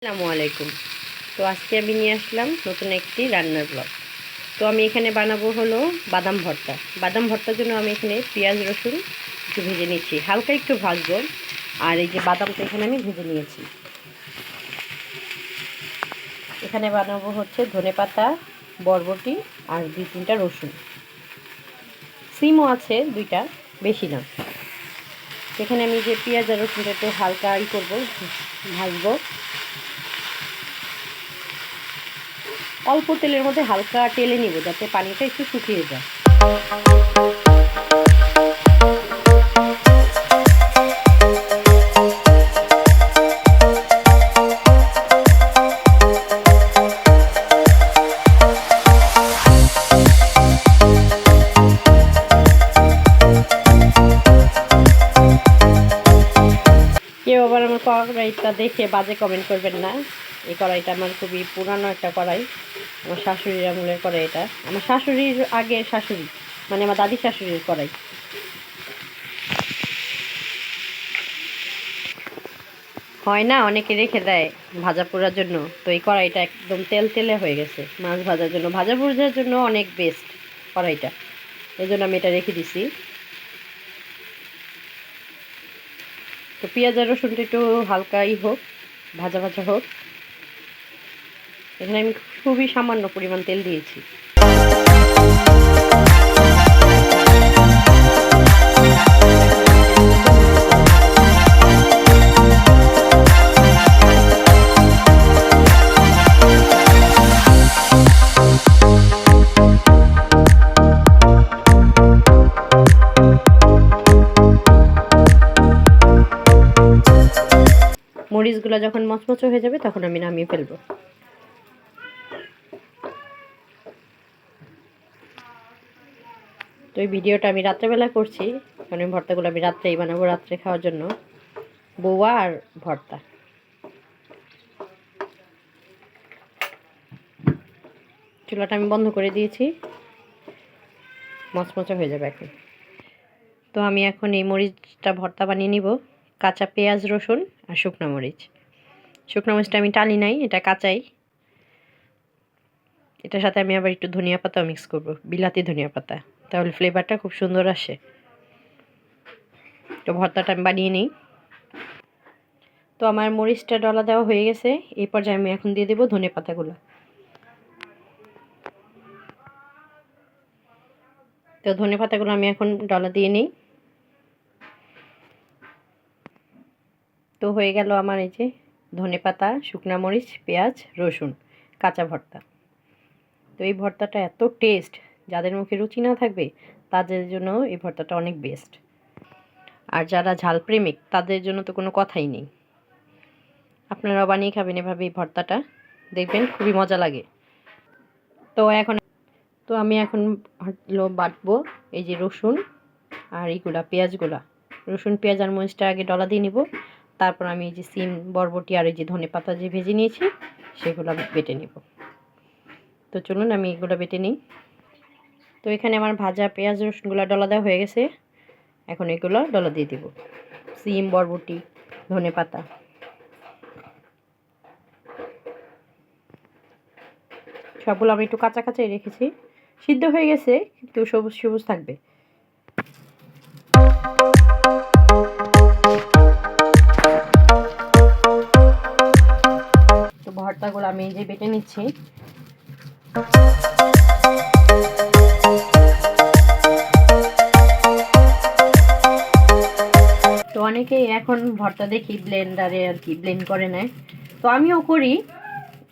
আসসালামু আলাইকুম। তো আজকে আমি নিয়ে আসলাম নতুন একটি রান্নার ব্লগ। তো আমি এখানে বানাবো হলো বাদাম ভর্তা। বাদাম ভর্তার জন্য আমি এখানে পেঁয়াজ রসুন একটু ভেজে নিচ্ছি, হালকা একটু ভাজবো। আর এই যে বাদামটা এখানে আমি ভেজে নিয়েছি। এখানে বানাবো হচ্ছে ধনেপাতা, বরবটি আর 2-3টা রসুন। সিমও আছে 2টা, বেশি না। এখানে আমি যে পেঁয়াজ আর রসুনটা একটু হালকা করবো, ভাজবো। অল্প তেলের মধ্যে হালকা টেলে নিব যাতে পানিটা একটু শুকিয়ে যায়। কেউ আবার আমার কড়াইটা দেখে বাজে কমেন্ট করবেন না। এই কড়াইটা আমার খুবই পুরানো একটা কড়াই, আমার শাশুড়ির আমলের কড়াই। এটা আমার শাশুড়ির আগের শাশুড়ি, মানে আমার দাদি শাশুড়ির কড়াই। হয় না, অনেকে রেখে দেয় ভাজা পোড়ার জন্য, তো এই কড়াইটা একদম তেল তেলে হয়ে গেছে। মাছ ভাজার জন্য, ভাজা পোড়ার জন্য অনেক বেস্ট কড়াইটা, এই জন্য আমি এটা রেখে দিছি। তো পেঁয়াজ আর রসুনটা একটু হালকাই হোক, ভাজা ভাজা হোক। এখানে আমি খুবই সামান্য পরিমাণ তেল দিয়েছি। মরিচগুলো যখন মচমচে হয়ে যাবে তখন আমি নামিয়ে ফেলবো। তো এই ভিডিওটা আমি রাত্রেবেলা করছি, কারণ এই ভর্তাগুলো আমি রাত্রেই বানাবো, রাত্রে খাওয়ার জন্য। বউয়া আর ভর্তা। চুলাটা আমি বন্ধ করে দিয়েছি, মচমচে হয়ে যাবে এখন। তো আমি এখন এই মরিচটা ভর্তা বানিয়ে নিব। কাঁচা পেঁয়াজ, রসুন আর শুকনো মরিচ। শুকনো মরিচটা আমি টানি নাই, এটা কাঁচাই। এটার সাথে আমি আবার একটু ধনিয়া পাতাও মিক্স করব, বিলাতি ধনিয়া পাতা, তাহলে ফ্লেভারটা খুব সুন্দর আসে। তো ভর্তাটা আমি বানিয়ে নিই। তো আমার মরিচটা ডলা দেওয়া হয়ে গেছে। এই পর্যায়ে আমি এখন দিয়ে দেবো ধনে পাতাগুলো। তো ধনে পাতাগুলো আমি এখন ডলা দিয়ে নিই। তো হয়ে গেল আমার এই যে ধনে পাতা, শুকনা মরিচ, পেঁয়াজ, রসুন, কাঁচা ভর্তা। তো এই ভর্তাটা এত টেস্ট, যাদের মুখে রুচি না থাকবে তাদের জন্য এই ভর্তাটা অনেক বেস্ট। আর যারা ঝাল প্রেমিক তাদের জন্য তো কোনো কথাই নেই। আপনারাও বানিয়ে খাবেন এভাবে এই ভর্তাটা, দেখবেন খুবই মজা লাগে। তো আমি এখন বাটবো এই যে রসুন আর এইগুলা পেঁয়াজগুলা। রসুন, পেঁয়াজ আর মরিচটা আগে ডলা দিয়ে নিব, তারপর আমি এই যে সিম, বরবটি আর এই যে ধনে পাতা যে ভেজে নিয়েছি সেগুলো বেটে নিব। তো চলুন আমি এগুলো বেটে নিই। তো এখানে আমার ভাজা পেঁয়াজ রসুনগুলো ডলা দেওয়া হয়ে গেছে। এখন এগুলো ডলা দিয়ে দিব, সিম, বরবটি, ধনে পাতা। সবগুলো আমি একটু কাঁচা কাঁচাই রেখেছি, সিদ্ধ হয়ে গেছে কিন্তু সবুজ সবুজ থাকবে। তো ভর্তাগুলো আমি এই যে বেটে নিচ্ছি। তো অনেকেই এখন ভর্তা দেখি ব্লেন্ডারে আর কি ব্লেন্ড করে নেয়, তো আমিও করি।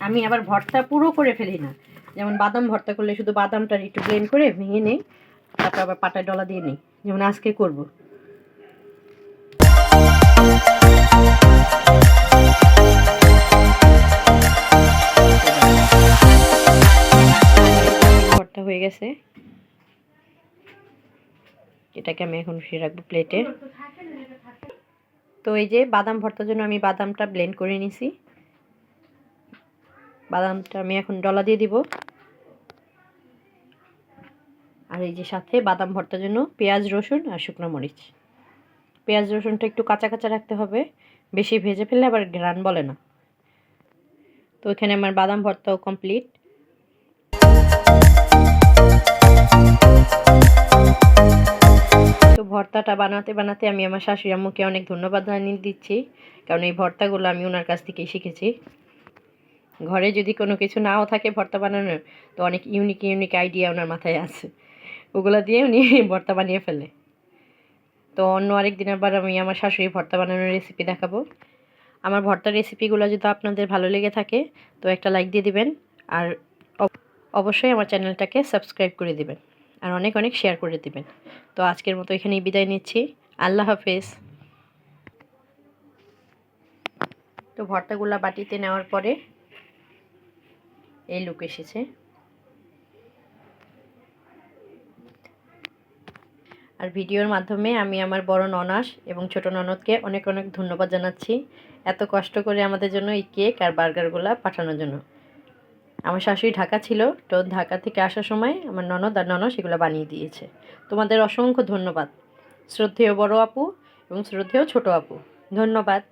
আমি আবার ভর্তা পুরো করে ফেলি না, যেমন বাদাম ভর্তা করলে শুধু বাদামটা একটু ব্লেন্ড করে ভেঙে নেই, তারপর আবার পাটায় ডলা দিয়ে নিই, যেমন আজকে করব। ভর্তা হয়ে গেছে, এটাকে আমি এখন উঠিয়ে রাখবো প্লেটে। তো এই যে বাদাম ভর্তার জন্য আমি বাদামটা ব্লেন্ড করে নিছি। বাদামটা আমি এখন ডলা দিয়ে দিব। আর এই যে সাথে বাদাম ভর্তার জন্য পেঁয়াজ, রসুন আর শুকনো মরিচ। পেঁয়াজ রসুনটা একটু কাঁচা কাঁচা রাখতে হবে, বেশি ভেজে ফেললে আবার ঘ্রাণ বলে না। তো এখানে আমার বাদাম ভর্তাও কমপ্লিট। তো ভর্তাটা বানাতে বানাতে আমি আমার শাশুড়ি আম্মুকে অনেক ধন্যবাদ জানিয়ে দিচ্ছি, কারণ এই ভর্তাগুলো আমি ওনার কাছ থেকেই শিখেছি। ঘরে যদি কোনো কিছু নাও থাকে ভর্তা বানানোর, তো অনেক ইউনিক ইউনিক আইডিয়া ওনার মাথায় আছে, ওগুলো দিয়ে উনি ভর্তা বানিয়ে ফেলে। তো অন্য আরেক দিন আবার আমি আমার শাশুড়ির ভর্তা বানানোর রেসিপি দেখাবো। আমার ভর্তার রেসিপিগুলো যদি আপনাদের ভালো লেগে থাকে তো একটা লাইক দিয়ে দিবেন, আর অবশ্যই আমার চ্যানেলটাকে সাবস্ক্রাইব করে দিবেন, আর অনেক অনেক শেয়ার করে দিবেন। তো আজকের মতো এখানেই বিদায় নিচ্ছি। আল্লাহ হাফেজ। তো ভর্তাগুলা বাটিতে নেওয়ার পরে এই লুক এসেছে। আর ভিডিওর মাধ্যমে আমি আমার বড় ননাস এবং ছোট ননদকে অনেক অনেক ধন্যবাদ জানাচ্ছি, এত কষ্ট করে আমাদের জন্য এই কেক আর বার্গারগুলো পাঠানোর জন্য। আমার শাশুড়ি ঢাকা ছিল, তো ঢাকা থেকে আসার সময় আমার ননদ আর ননদ সেগুলো বানিয়ে দিয়েছে। তোমাদের অসংখ্য ধন্যবাদ, শ্রদ্ধেয় বড় আপু এবং শ্রদ্ধেয় ছোট আপু, ধন্যবাদ।